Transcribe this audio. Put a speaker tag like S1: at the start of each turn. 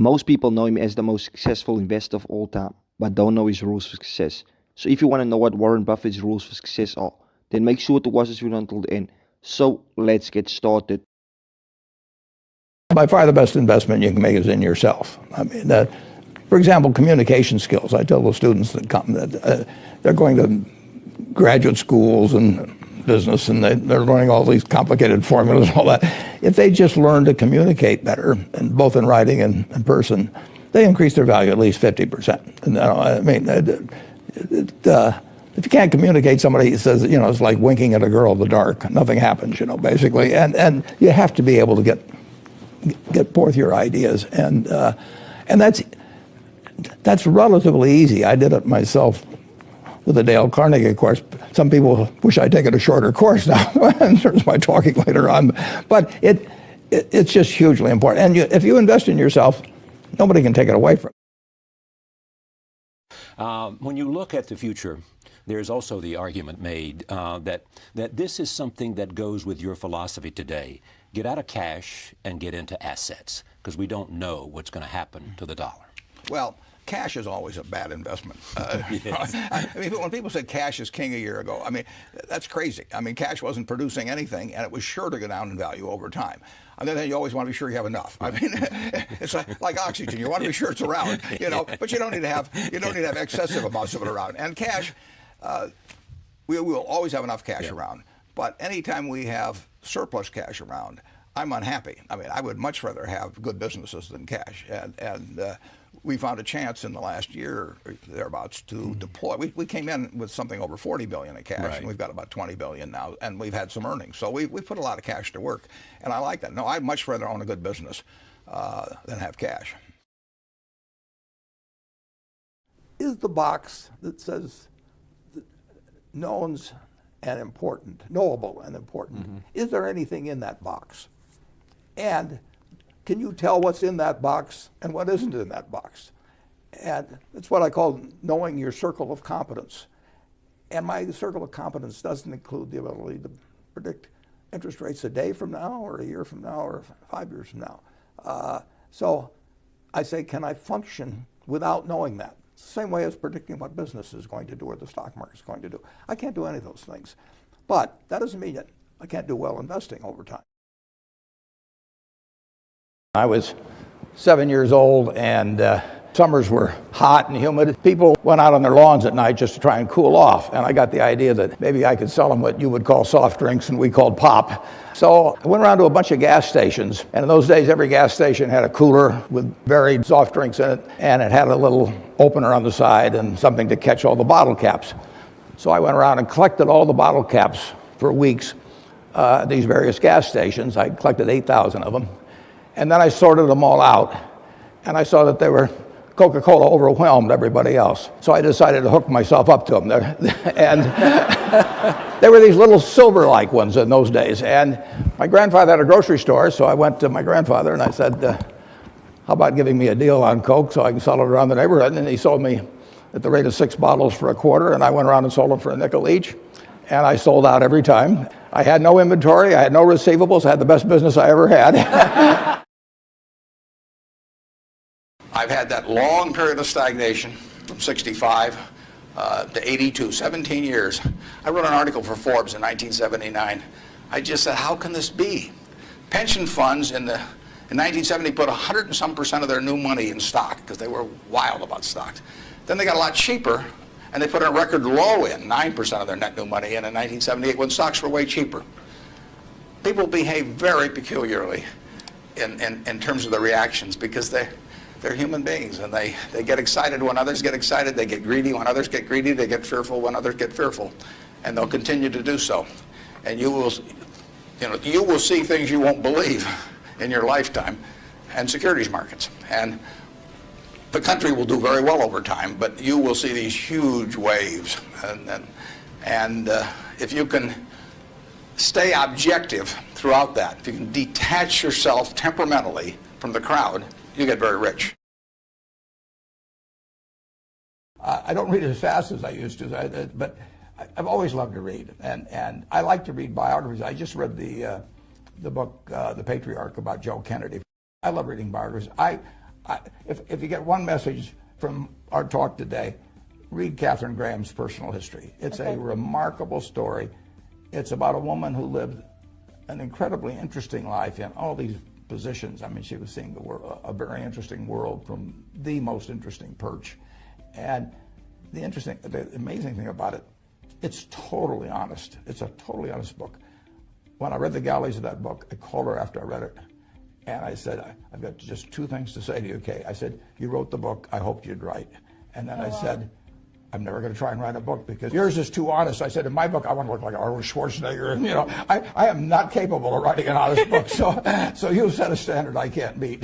S1: Most people know him as the most successful investor of all time, but don't know his rules for success. So if you want to know what Warren Buffett's rules for success are, then make sure to watch this video until the end. So let's get started.
S2: By far the best investment you can make is in yourself. I mean, for example, communication skills. I tell the students that come that they're going to graduate schools and business, and they're learning all these complicated formulas and all that. If they just learn to communicate better, and both in writing and in person, they increase their value at least 50%. And, I mean, if you can't communicate, somebody says, it's like winking at a girl in the dark. Nothing happens, basically. And you have to be able to get forth your ideas, and that's relatively easy. I did it myself with the Dale Carnegie course. Some people wish I'd taken a shorter course now in terms of my talking later on, but it's just hugely important. And if you invest in yourself, nobody can take it away from you.
S3: When you look at the future, there's also the argument made that this is something that goes with your philosophy today. Get out of cash and get into assets, because we don't know what's going to happen to the dollar.
S2: Well, cash is always a bad investment.
S3: Yes.
S2: I mean, when people said cash is king a year ago, I mean, that's crazy. I mean, cash wasn't producing anything, and it was sure to go down in value over time. And then you always want to be sure you have enough. I mean, it's like oxygen. You want to be sure it's around, but you don't need to have excessive amounts of it around. And cash, we will always have enough cash around. But anytime we have surplus cash around, I'm unhappy. I mean, I would much rather have good businesses than cash. And we found a chance in the last year or thereabouts to deploy. We came in with something over $40 billion in cash, and we've got about $20 billion now, and we've had some earnings. So we put a lot of cash to work, and I like that. No, I'd much rather own a good business than have cash. Is the box that says knowns and important, knowable and important, is there anything in that box? And can you tell what's in that box and what isn't in that box? And that's what I call knowing your circle of competence. And my circle of competence doesn't include the ability to predict interest rates a day from now or a year from now or 5 years from now. So I say, can I function without knowing that? It's the same way as predicting what business is going to do or the stock market is going to do. I can't do any of those things. But that doesn't mean that I can't do well investing over time. I was 7 years old, and summers were hot and humid. People went out on their lawns at night just to try and cool off, and I got the idea that maybe I could sell them what you would call soft drinks and we called pop. So I went around to a bunch of gas stations, and in those days every gas station had a cooler with varied soft drinks in it, and it had a little opener on the side and something to catch all the bottle caps. So I went around and collected all the bottle caps for weeks at these various gas stations. I collected 8,000 of them. And then I sorted them all out, and I saw that they were Coca-Cola overwhelmed everybody else. So I decided to hook myself up to them. And they were these little silver-like ones in those days. And my grandfather had a grocery store, so I went to my grandfather and I said, how about giving me a deal on Coke so I can sell it around the neighborhood? And he sold me at the rate of 6 bottles for a quarter, and I went around and sold them for a nickel each. And I sold out every time. I had no inventory, I had no receivables, I had the best business I ever had. I've had that long period of stagnation from 65 to 82, 17 years. I wrote an article for Forbes in 1979. I just said, how can this be? Pension funds in 1970 put 100 and some % of their new money in stock because they were wild about stocks. Then they got a lot cheaper, and they put a record low in, 9% of their net new money in 1978 when stocks were way cheaper. People behave very peculiarly in terms of the reactions because they're human beings, and they get excited when others get excited, they get greedy when others get greedy, they get fearful when others get fearful, and they'll continue to do so. And you will see things you won't believe in your lifetime, and securities markets. And the country will do very well over time, but you will see these huge waves. And if you can stay objective throughout that, if you can detach yourself temperamentally from the crowd, you get very rich. I don't read as fast as I used to, but I've always loved to read, and I like to read biographies. I just read the book, The Patriarch, about Joe Kennedy. I love reading biographies. If you get one message from our talk today, read Katharine Graham's personal history. It's a remarkable story. It's about a woman who lived an incredibly interesting life in all these positions. I mean, she was seeing the world, a very interesting world from the most interesting perch. And the amazing thing about it, it's totally honest. It's a totally honest book. When I read the galleys of that book, I called her after I read it, and I said, I've got just two things to say to you, Kay. I said, you wrote the book, I hoped you'd write. And then I said, I'm never going to try and write a book because yours is too honest. I said, in my book, I want to look like Arnold Schwarzenegger. And, you know, I am not capable of writing an honest book. So you set a standard I can't meet.